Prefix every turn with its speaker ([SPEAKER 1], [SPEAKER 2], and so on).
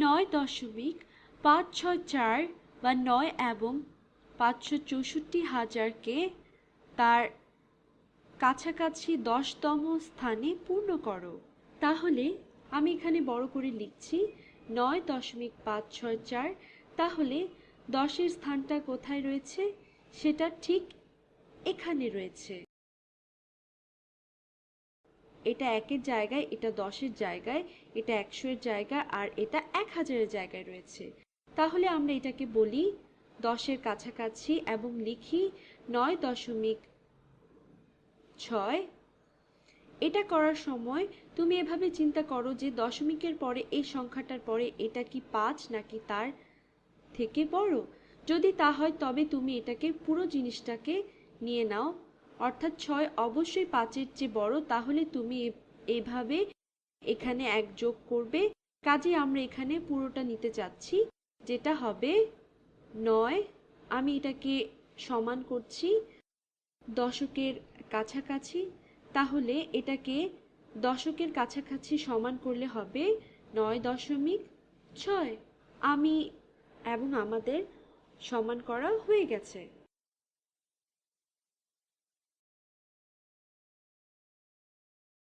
[SPEAKER 1] 9.564 বা 9 এবং 564,000কে তার কাছাকাছি 10তম স্থানে পূর্ণ করো। তাহলে আমি এখানে বড় করে লিখছি 9.564। তাহলে 10এর স্থানটা কোথায় রয়েছে? সেটা ঠিক এখানে রয়েছে। এটা 1-এর জায়গায়, এটা 10-এর জায়গায়, এটা 100-এর জায়গায়, আর এটা 1000-এর জায়গায় রয়েছে। তাহলে আমরা এটাকে বলি 10-এর কাছাকাছি এবং লিখি 9.6। এটা করার সময় তুমি এভাবে চিন্তা করো যে দশমিকের পরে এই সংখ্যাটার পরে এটা কি 5 নাকি তার থেকে বড়। যদি তা হয় তবে তুমি এটাকে পুরো জিনিসটাকে নিয়ে নাও, অর্থাৎ 6 অবশ্যই 5-এর চেয়ে বড়। তাহলে তুমি এভাবে এখানে 1 যোগ করবে। কাজেই আমরা এখানে পুরোটা নিতে চাচ্ছি, যেটা হবে 9। আমি এটাকে সমান করছি দশকের কাছাকাছি। তাহলে এটাকে দশকের কাছাকাছি সমান করলে হবে 9.6। আমি এবং আমাদের সমান করা হয়ে গেছে।